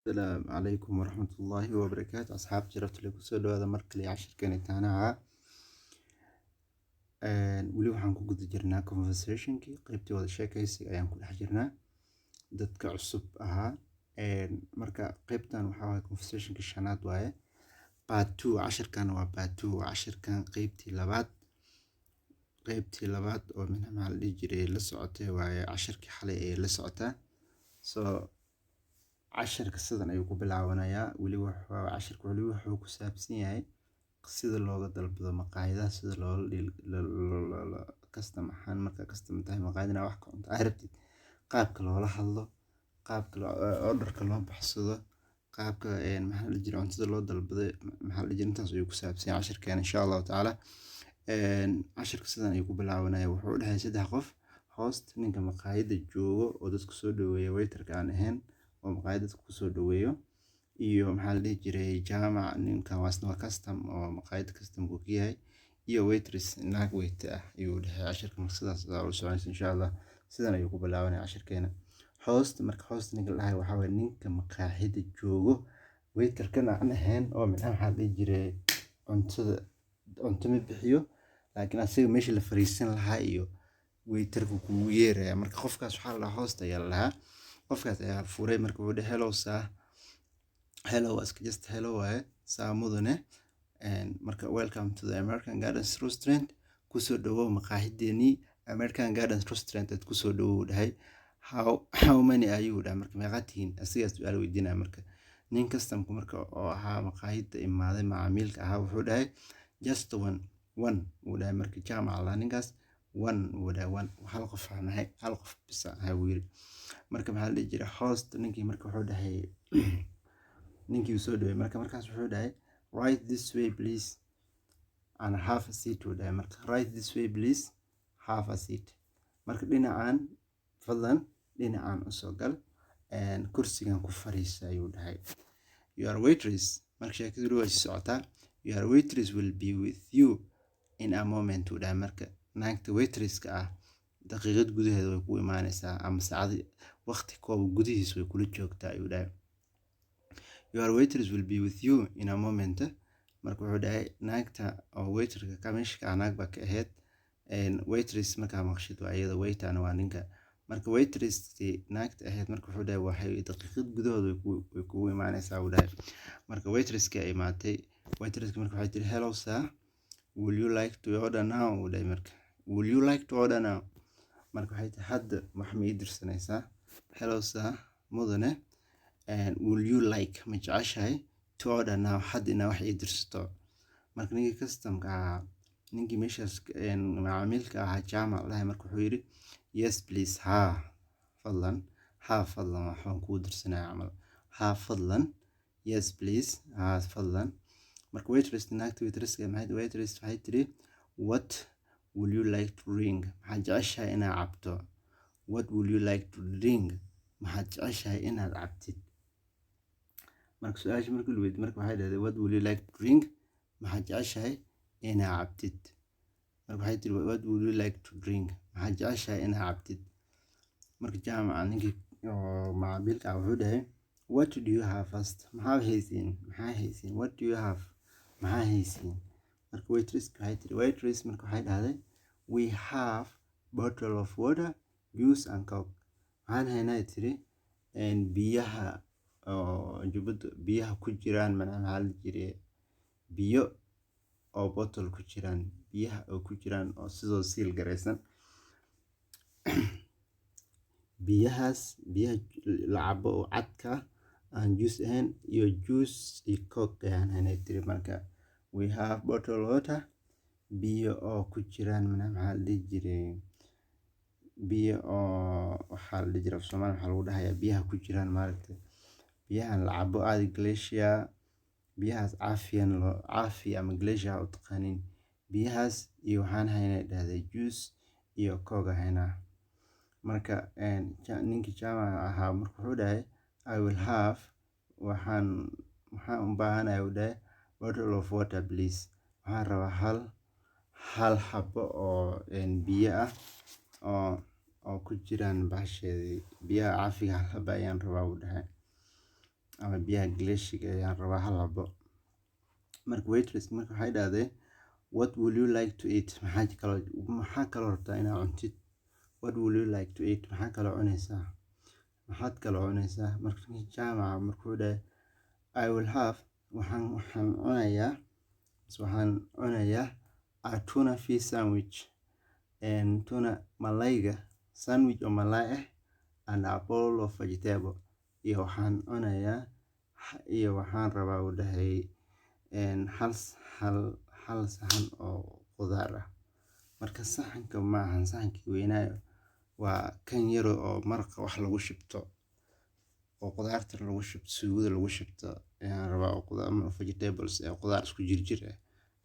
السلام عليكم ورحمة الله وبركاته أصحاب جربت لكم سoo dhawaada mar kale cashirkeena taanaha weli waxaan ku guda jirnaa conversationkii qaybtii wada sheekaysiga ayaan ku dhex jirnaa dadka cusub ahaa marka qaybtan waxaa waaye conversationkii shanaad waaye part 2 cashirkan waa part 2 cashirkan qaybtii labaad oo maxaa la dhihi jiray la socotay waaye cashirkii xalay ee la socotaa so cashirka sidan ayuu ku bilaabanayaa weli cashirka wuxuu ku saabsan yahay sida looga dalbado maqaayadaha sida loola custom ahaan marka custom tahay maqaayadina wax ka cunto aad rabtid qaabka loola hadlo qaabka orderka loo baxsado qaabka maxaa la jira cuntada loo dalbado maxaa la jira intaas ayuu ku saabsan yahay cashirkeena insha allahu tacaala cashirka sidan ayuu ku bilaabanayaa wuxuu u dhahay 3 qof host ninka maqaayada joogo oo dadku soo dhaweeya waiterka aan ahayn oo maqaayada dadku soo dhaweeyo iyo maxaa la dhihi jiray jaamac ninkan waa custom oo maqaayada custom ku yahay iyo waitress naag waiter ah ayuu dhahay cashirka marka sidaas u soconaysa insha Allah sidan ayuu ku bilaabanayaa cashirkeena host ninka la dhahay waxa weeye ninka maqaayada joogo waiterkan aan ahayn oo maxaa la dhihi jiray cunto ma bixiyo laakiin asiga meesha la fariisan lahaa iyo waiterku ku yeeraya marka qofkaas waxa la dhahaa host ayaa la dhahaa qofkaas ayaa furay marka uu dhahay hello sir hello just hello waaye saamudane marka welcome to the American Gardens restaurant kusoo dhawow maqaahideeni American Gardens restaurant aad kusoo dhawow dhahay how many are you dhahay marka meeqa tihiin asigaas su'aal weydiinaya marka nin customku marka oo ahaa maqaahida imaaday macaamilka ahaa wuxuu dhahay just one uu dhahay marka jaamac la ninkaas uu dhahay hal qof anahay hal qof bisa ahaa wuu yiri marka maxaa la dhihi jiray host ninkii marka wuxuu dhahay ninkii soo dhaweey markaas wuxuu dhahay right this way please and have a seat uu dhahay marka right this way please have a seat marka dhinacaan fadlan dhinacaan u soo gal kursigan ku fariisa ayuu dhahay your waitress marka sheekadu way socotaa your waitress will be with you in a moment uu dhahay marka naagta waitresska ah daqiiqad gudaheeda way ku imaanaysaa ama saacad waqti koob gudihiisa way kula joogtaa ayuu dhahay your waitress will be with you in a moment marka wuxuu dhahay naagta oo waiterka kamishka naag ba ka ahayd waitress marka maqshid waa iyada waiterna waa ninka marka waitress naagta ahayd marka wuxuu dhahay waxay daqiiqad gudahooda way ku imaanaysaa uu dhahay marka waitresska ay imaatay waitresska marka waxay tiri hello sir will you like to order now uu dhahay marka will you like to order now marka waxay tahay hadda wax ma ii dirsanaysaa hello sir mudane and will you like ma jeceshahay to order now hadda inaa wax ii dirsato marka ninkii customka ahaa ninkii meeshaas macaamilka ahaa jaamac lahay marka wuxuu yidhi yes please fadlan waxaan kuu dirsanaya camal fadlan yes please fadlan marka waitress naagta waitress waxay tiri what will you like to drink maxaad jeceshahay inaad cabto what will you like to drink maxaad jeceshahay inaad cabtid marka su'aasha markii la weydiiyay marka waxay dhahdeen what will you like to drink maxaad jeceshahay inaad cabtid marka waxay tiri what will you like to drink maxaad jeceshahay inaad cabtid marka jaamaca ninkii oo macaamilka wuxuu dhahay what do you have first maxaa haysiin what do you have maxaa haysiin marka waitress waxay tiri marka waxay dhahday we have bottle of water juice and coke waxaan haynaa tiri biyaha oo jubada biyaha ku jiraan maxaa la jiray biyo oo bottle ku jiraan biyaha oo ku jiraan oo sidoo seal gareysan biyaha la cabo oo cadka aan juice ahayn iyo juice iyo coke ayaan haynaa tiri marka we have bottle water biyo oo ku jiraan maxaa la jiray biyo oo waxaa la jiray Soomaali waxa lagu dhahayaa biyaha ku jiraan maaragtay biyahan la cabo aad glacier biyahaas caafi ama glacier u taqaanin biyahaas iyo waxaan haynaa dhahday juice iyo coke haynaa marka ninkii jaamaca ahaa marka wuxuu dhahay I will have waxaan u baahanahay uu dhahay bottle of water please waxaan rabaa hal xabo oo biyo ah oo ku jiraan bahasheedii biyaha caafiga hal xabo ayaan rabaa uu dhahay ama biyaha glacier ayaan rabaa hal xabo. Marka waitress marka waxay dhahdeen what will you like to eat, maxaa kaloo rabtaa inaad cuntid, what will you like to eat, maxaad kaloo cunaysaa. Marka jaamaca markuu dhahay I will have, waxaan cunayaa a tuna fish sandwich, tuna malayga sandwich oo malay ah, and a bowl of vegetable, iyo waxaan rabaa uu dhahay hal saxan oo khudaar ah. Marka saxanka maahan saxankii weynaayo, waa kan yar oo maraqa wax lagu shubto oo khudaarta lagu shubto, suugada lagu shubto ayaan rabaa, oo vegetables ee khudaar isku jirjir ah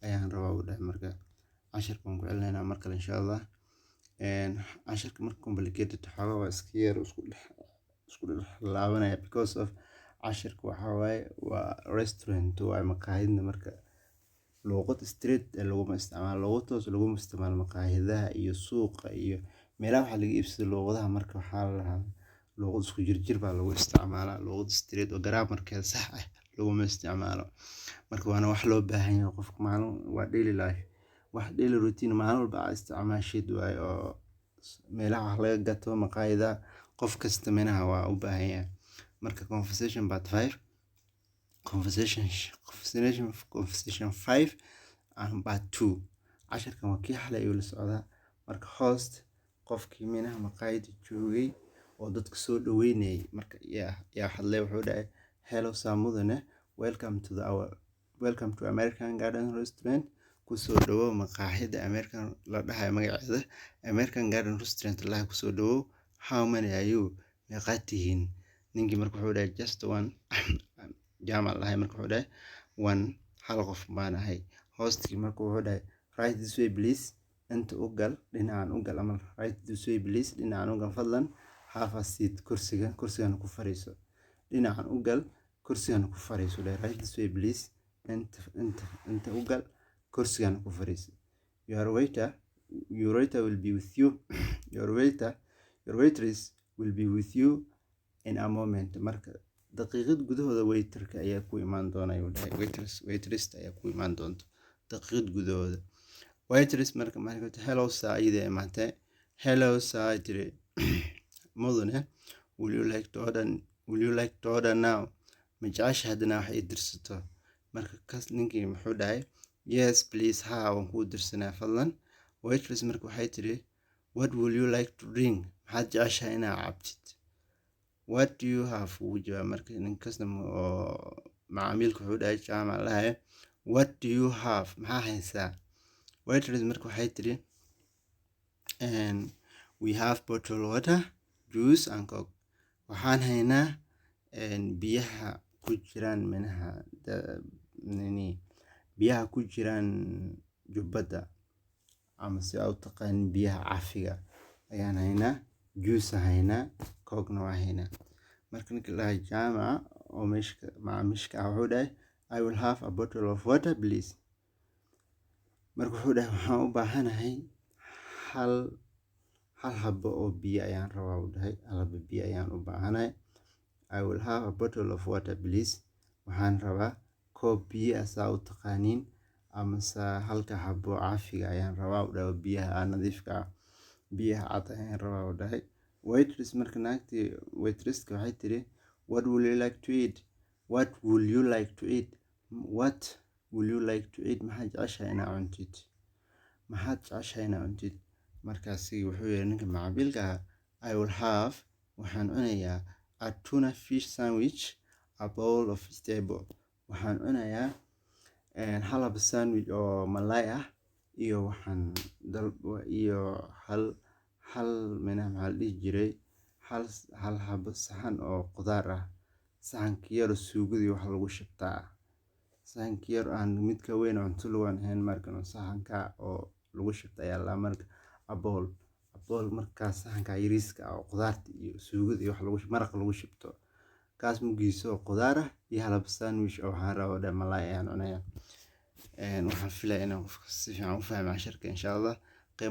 ayaan rabaa uu dhahay. Marka casharka waan ku celinaynaa mar kale insha Allah. Casharka marka complicated waxaa waa iska yar isku dhex laabanaya because of casharka waxaa waaye waa restaurant, waa maqaayadna. Marka luqad straight laguma isticmaalo, luqad toos laguma isticmaalo maqaayadaha iyo suuqa iyo meelaha waxa laga iibsado. luqadaha marka waxaa la lahaa luqad isku jirjir baa lagu isticmaalaa, luqad straight oo grammarkeeda sax ah laguma isticmaalo. Marka waana wax loo baahan yahay qofka maalin, waa daily life, wax daily routine maalin walba aad isticmaashid waaye, oo meelaha wax laga gato maqaayadaha qof kasta meelaha waa u baahan yahay. Marka conversation part 5 conversation 5 and part 2 casharkan waa kii xalay ayuu la socdaa. Marka host qofkii meelaha maqaayada joogay oo dadka soo dhaweynayay marka yaa hadlay, wuxuu dhahay hello Samudane, welcome to American Garden Restaurant, kusoo dhawow maqaayada American la dhahay magaceeda American Garden Restaurant la kusoo dhawow, how many are you, meeqaad tihiin. ninkii marka wuxuu dhahay just one jaamac lahay. Marka wuxuu dhahay one, hal qof baan ahay. Hostkii marka wuxuu dhahay right this way please, inta u gal dhinacaan u gal, ama right this way please dhinacaan u gal fadlan, have a seat, kursigan ku fariiso, dhinacaan u gal kursigan ku fariiso. Right this way please, inta u gal kursigan ku fariiso. Your waiter will be with you your waitress will be with you in a moment. Marka daqiiqad gudahooda waiterka ayaa ku imaan doona ayuu dhahay, waitress ayaa ku imaan doonto daqiiqad gudahooda. Waitress marka hello sir ayada imaatay, hello sir tiri mudane, will you like to order now, ma jecesha haddana wax ii dirsato. Marka kas ninkii muxuu dhahay yes please, haa waan kuu dirsanaa fadlan. Waitress marka waxay tiri what will you like to drink, maxaad jeceshahay inaad cabtid. What do you have, wuu jawaab marka ninkasna oo macaamilka wuxuu dhahay jaamac lahay what do you have, maxaa haysaa. Waitress marka waxay tiri we have bottled water, juice and coke, waxaan haynaa biyaha ku jiraan biyaha ku jiraan jubbada, ama si aad u taqaan biyaha cafiga ayaan haynaa, juice haynaa, coke-na waa haynaa. Marka ninka la jaamaca oo macaamiishka ah wuxuu dhahay I will have a bottle of water please. Marka wuxuu dhahay waxaan u baahanahay hal xabo oo biyo ayaan rabaa uu dhahay, hal xabo biyo ayaan u baahanahay. I will have a bottle of water please, waxaan rabaa koob biyo ah saa u taqaaniin, ama saa halka xabo cafiga ayaan rabaa u dhahay, biyaha nadiifka ah, biyaha cad ayaan rabaa u dhahay. Waitress marka naagtii waitresska waxay tiri what will you like to eat, maxaad jeceshahay inaad cuntid. Markaasi wuxuu yiri ninka macaamilka ah I will have, waxaan cunayaa a tuna fish sandwich, a bowl of vegetable, waxaan cunayaa hal xabo sandwich oo malay ah, iyo hal xabo saxan oo khudaar ah, saxanka yar suugadii wax lagu shubtaa, saxanka yar aan midka weyn cunto lagu ahayn, markan saxanka oo lagu shubta ayaa la marka abool markaas saxanka yariiska oo khudaarta iyo suugada iyo wax maraq lagu shubto, kaas mugiiso khudaar ah iyo hal xabo sandwich oo waxaan rabaa malay ayaan cunayaa. Waxaan filayaa inaan qofka si fiican u fahmo casharka insha Allah.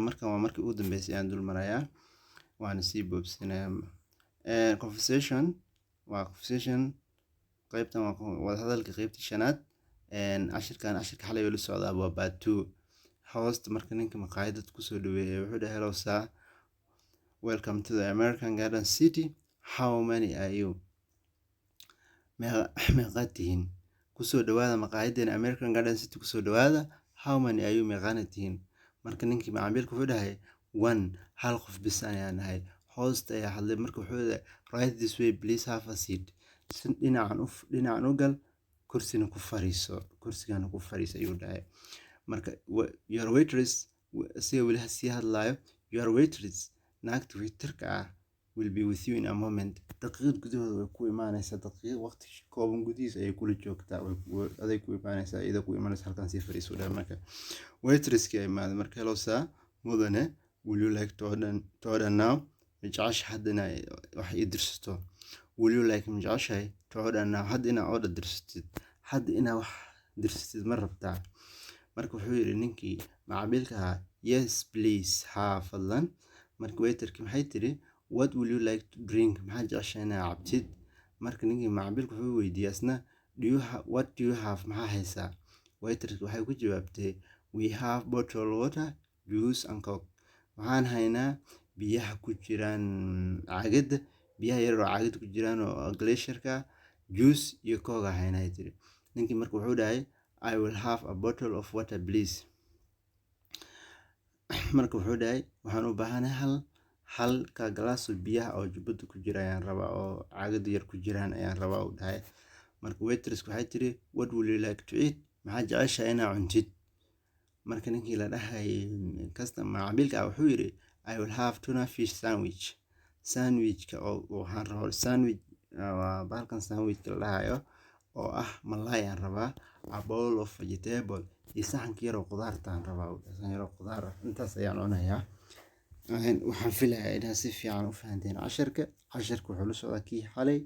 Markan waa markii ugu dambeysay aan dul marayaa, waana sii boobsinayaa. Conversation qaybtan waa wada hadalka qaybtii shanaad. Cashirka xalay la socdaa waa part 2. Host marka ninka maqaayadda ku soo dhaweeyay wuxuu dhahay hello sir, welcome to the American Garden City, how many are you? meeqaad tihiin? Kusoo dhawaada maqaayaddan American Garden City, kusoo dhawaada. How many are you? meeqaana tihiin? Marka ninkii macaamilku wuxuu dhahay one, hal qof bis ayaan nahay. Host ayaa hadlay marka wuxuu dhahay right this way please have a seat. Dhinacan u gal, kursigana ku fariiso ayuu dhahay. Marka your waitress si wali sii hadlayo, your waitress naagta waiterka ah will be with you in a moment. Daqiiqad gudahooda way ku imaanaysaa, daqiiqad waqti kooban gudihiisa ayay kula joogtaa, aday ku imaanaysaa, iyada ku imaanaysa halkan sii fariiso dhahay. Marka waitress-kii imaada marka hello sir, mudane, will you like to order now? Majaash haddana wax ii dirsato. Will you like majaash to order now? Hadda inaa order dirsatid, hadda inaa wax dirsatid ma rabtaa? Marka wuxuu yiri ninkii macaamilka ahaa yes please, haa fadlan. Marka waiterkii maxay tiri what will you like to drink? maxaa jeceshahay inaa cabtid? Marka ninkii macaamilka wuxuu weydiiyay asna what do you have? maxaa haysaa? Waiterkii waxay ku jawaabtay we have bottled water, juice and coke. waxaan haynaa biyaha ku jiraan caagada, biyaha yar oo caagada ku jiraan oo glacier-ka, juice iyo coke haynaa tiri. Ninkii marka wuxuu dhahay I will have a bottle of water please. Marka wuxuu dhahay waxaan u baahanahay halka glass oo biyaha oo jubbada ku jira ayaan rabaa, oo caagada yar ku jiraan ayaan rabaa u dhahay. Marka waitress waxay tiri what will you like to eat? maxaa jeceshahay inaa cuntid? Marka ninkii la dhahay macaamilka wuxuu yiri I will have tuna fish sandwich. Sandwich-ka oo waxaan rabaa sandwich waa bahalkan sandwich-ka la dhahayo oo ah malay ayaan rabaa, a bowl of vegetable, iyo saxanka yar oo qudaartaan rabaa, saxan yar oo qudaar. Intaas ayaan cunayaa. Waxaan filayaa inaad si fiican u fahanteen casharka. Casharka wuxuu la socdaa kii xalay,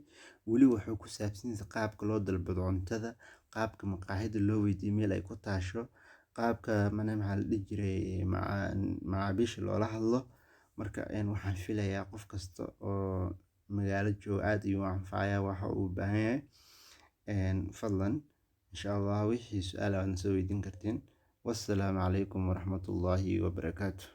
weli wuxuu ku saabsan yahay qaabka loo dalbado cuntada, qaabka maqaayadda loo weydiiyo meel ay ku taasho, qaabka maxaa la dhihi jiray macaamiisha loola hadlo. Marka waxaan filayaa qof kasta oo magaalo jooga aad ayuu anfacayaa waxa uu u baahan yahay. fadlan insha Allah wixii su'aal aad soo weydiin kartiin. Wassalaamu calaykum waraxmatullaahi wabarakaatuh.